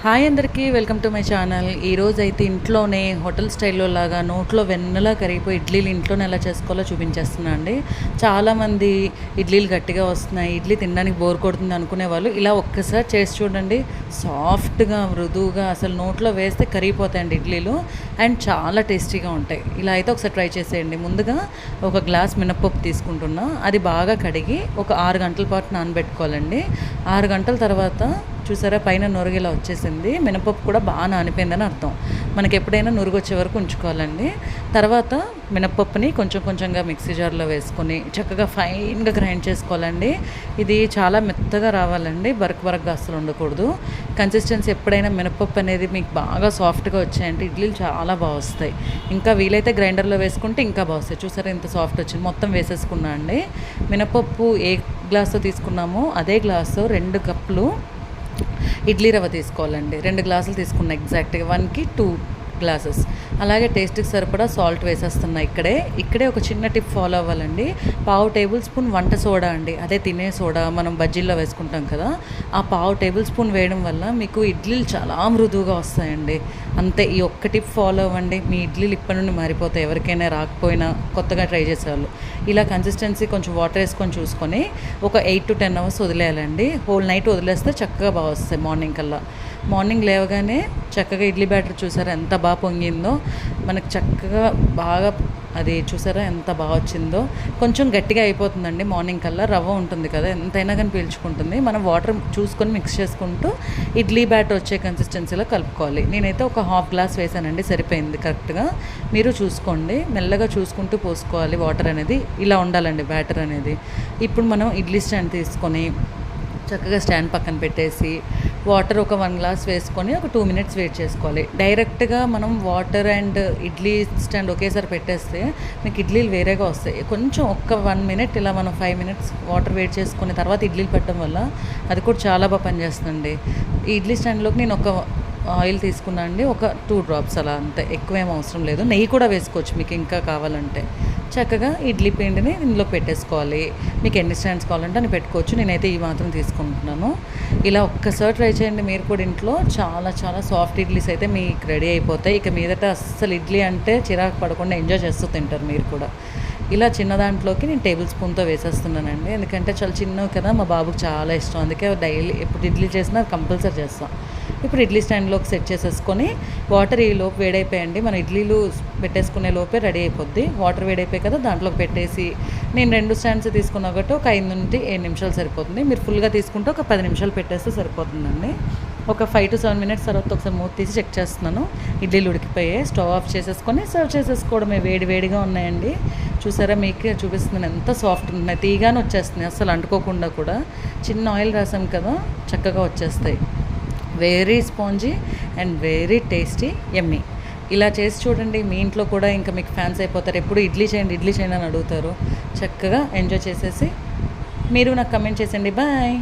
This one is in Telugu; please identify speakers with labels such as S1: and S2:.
S1: హాయ్ అందరికీ వెల్కమ్ టు మై ఛానల్. ఈరోజు అయితే ఇంట్లోనే హోటల్ స్టైల్లో లాగా నోట్లో వెన్నలా కరిగిపోయి ఇడ్లీలు ఇంట్లోనే ఎలా చేసుకోవాలో చూపించేస్తున్నా అండి. చాలామంది ఇడ్లీలు గట్టిగా వస్తున్నాయి, ఇడ్లీ తినడానికి బోర్ కొడుతుంది అనుకునే వాళ్ళు ఇలా ఒక్కసారి చేసి చూడండి. సాఫ్ట్గా మృదువుగా అసలు నోట్లో వేస్తే కరిగిపోతాయండి ఇడ్లీలు. అండ్ చాలా టేస్టీగా ఉంటాయి. ఇలా అయితే ఒకసారి ట్రై చేసేయండి. ముందుగా ఒక గ్లాస్ మినప్పప్పు తీసుకుంటున్నా. అది బాగా కడిగి ఒక 6 గంటల పాటు నానబెట్టుకోవాలండి. 6 గంటల తర్వాత చూసారా పైన నురగిలా వచ్చేసింది. మినపప్పు కూడా బాగా నానిపోయిందని అర్థం. మనకి ఎప్పుడైనా నురుగు వచ్చే వరకు ఉంచుకోవాలండి. తర్వాత మినపప్పుని కొంచెం కొంచెంగా మిక్సీ జార్లో వేసుకొని చక్కగా ఫైన్గా గ్రైండ్ చేసుకోవాలండి. ఇది చాలా మెత్తగా రావాలండి, బరకగా అస్సలు ఉండకూడదు. కన్సిస్టెన్సీ ఎప్పుడైనా మినపప్పు అనేది మీకు బాగా సాఫ్ట్గా వచ్చాయంటే ఇడ్లీలు చాలా బాగా వస్తాయి. ఇంకా వీలైతే గ్రైండర్లో వేసుకుంటే ఇంకా బాగా వస్తాయి. చూసారా ఎంత సాఫ్ట్ వచ్చింది. మొత్తం వేసేసుకున్నా అండి. మినపప్పు ఏ గ్లాస్తో తీసుకున్నామో అదే గ్లాసు 2 కప్పులు ఇడ్లీ రవ్వ తీసుకోవాలండి. 2 గ్లాసులు తీసుకున్నా ఎగ్జాక్ట్గా, 1కి 2 గ్లాసెస్. అలాగే టేస్ట్కి సరిపడా సాల్ట్ వేసేస్తున్నా. ఇక్కడే ఒక చిన్న టిప్ ఫాలో అవ్వాలండి. 1/2 టేబుల్ స్పూన్ వంట సోడా అండి, అదే తినే సోడా మనం బజ్జీల్లో వేసుకుంటాం కదా, ఆ 1/2 టేబుల్ స్పూన్ వేయడం వల్ల మీకు ఇడ్లీలు చాలా మృదువుగా వస్తాయండి. అంతే, ఈ ఒక్క టిప్ ఫాలో అవ్వండి. మీ ఇడ్లీలు ఇప్పటి నుండి మారిపోతాయి. ఎవరికైనా రాకపోయినా కొత్తగా ట్రై చేసేవాళ్ళు ఇలా కన్సిస్టెన్సీ కొంచెం వాటర్ వేసుకొని చూసుకొని ఒక 8 to 10 అవర్స్ వదిలేయాలండి. హోల్ నైట్ వదిలేస్తే చక్కగా బాగా వస్తాయి. మార్నింగ్ లేవగానే చక్కగా ఇడ్లీ బ్యాటర్ చూసారా ఎంత బాగా పొంగిందో. మనకు చక్కగా బాగా అది చూసారా ఎంత బాగా వచ్చిందో. కొంచెం గట్టిగా అయిపోతుందండి మార్నింగ్ కల్లా. రవ్వ ఉంటుంది కదా, ఎంతైనా కానీ పీల్చుకుంటుంది. మనం వాటర్ చూసుకొని మిక్స్ చేసుకుంటూ ఇడ్లీ బ్యాటర్ వచ్చే కన్సిస్టెన్సీలో కలుపుకోవాలి. నేనైతే ఒక 1/2 గ్లాస్ వేసానండి, సరిపోయింది కరెక్ట్గా. మీరు చూసుకోండి, మెల్లగా చూసుకుంటూ పోసుకోవాలి. వాటర్ అనేది ఇలా ఉండాలండి బ్యాటర్ అనేది. ఇప్పుడు మనం ఇడ్లీ స్టాండ్ తీసుకొని చక్కగా స్టాండ్ పక్కన పెట్టేసి వాటర్ ఒక 1 గ్లాస్ వేసుకొని ఒక 2 minutes వెయిట్ చేసుకోవాలి. డైరెక్ట్గా మనం వాటర్ అండ్ ఇడ్లీ స్టాండ్ ఒకేసారి పెట్టేస్తే మీకు ఇడ్లీలు వేరేగా వస్తాయి. కొంచెం ఒక్క 1 minute ఇలా మనం 5 minutes వాటర్ వెయిట్ చేసుకుని తర్వాత ఇడ్లీలు పెట్టడం వల్ల అది కూడా చాలా బాగా పనిచేస్తుంది. ఈ ఇడ్లీ స్టాండ్లోకి నేను ఒక ఆయిల్ తీసుకున్నా అండి, ఒక 2 drops అలా, అంతే, ఎక్కువేం అవసరం లేదు. నెయ్యి కూడా వేసుకోవచ్చు మీకు ఇంకా కావాలంటే. చక్కగా ఇడ్లీ పిండిని ఇందులో పెట్టేసుకోవాలి. మీకు ఎన్ని స్టాండ్స్ కావాలంటే అని పెట్టుకోవచ్చు. నేనైతే ఈ మాత్రం తీసుకుంటున్నాను. ఇలా ఒక్కసారి ట్రై చేయండి మీరు కూడా ఇంట్లో. చాలా చాలా సాఫ్ట్ ఇడ్లీస్ అయితే మీకు రెడీ అయిపోతాయి. ఇక మీదట అస్సలు ఇడ్లీ అంటే చిరాకు పడకుండా ఎంజాయ్ చేస్తూ తింటారు మీరు కూడా. ఇలా చిన్న దాంట్లోకి నేను టేబుల్ స్పూన్తో వేసేస్తున్నానండి. ఎందుకంటే చాలా చిన్నవి కదా, మా బాబుకి చాలా ఇష్టం. అందుకే డైలీ ఎప్పుడు ఇడ్లీ చేసినా కంపల్సరీ చేస్తాం. ఇప్పుడు ఇడ్లీ స్టాండ్లోకి సెట్ చేసేసుకొని వాటర్ ఈ లోపు వేడైపోయండి. మన ఇడ్లీలు పెట్టేసుకునే లోపే రెడీ అయిపోద్ది. వాటర్ వేడైపోయి కదా, దాంట్లోకి పెట్టేసి నేను 2 స్టాండ్స్ తీసుకున్నా కాబట్టి ఒక 5 నుండి 7 నిమిషాలు సరిపోతుంది. మీరు ఫుల్గా తీసుకుంటే ఒక 10 నిమిషాలు పెట్టేస్తే సరిపోతుందండి. ఒక 5 to 7 minutes తర్వాత ఒకసారి మూత తీసి చెక్ చేస్తున్నాను. ఇడ్లీలు ఉడికిపోయాయి. స్టవ్ ఆఫ్ చేసేసుకొని సర్వ్ చేసేసుకోవడమే. వేడిగా ఉన్నాయండి. చూసారా, మీకే చూపిస్తున్నాను ఎంత సాఫ్ట్ ఉన్నాయి. తీగానే వచ్చేస్తున్నాయి అసలు అంటుకోకుండా కూడా. చిన్న ఆయిల్ రాసాం కదా, చక్కగా వచ్చేస్తాయి. Very spongy and very tasty, yummy. ఇలా చేసి చూడండి. మీ ఇంట్లో కూడా ఇంకా మీకు ఫ్యాన్స్ అయిపోతారు. ఎప్పుడు ఇడ్లీ చేయండి అని అడుగుతారు. చక్కగా ఎంజాయ్ చేసేసి మీరు నాకు కమెంట్ చేసేయండి. బాయ్.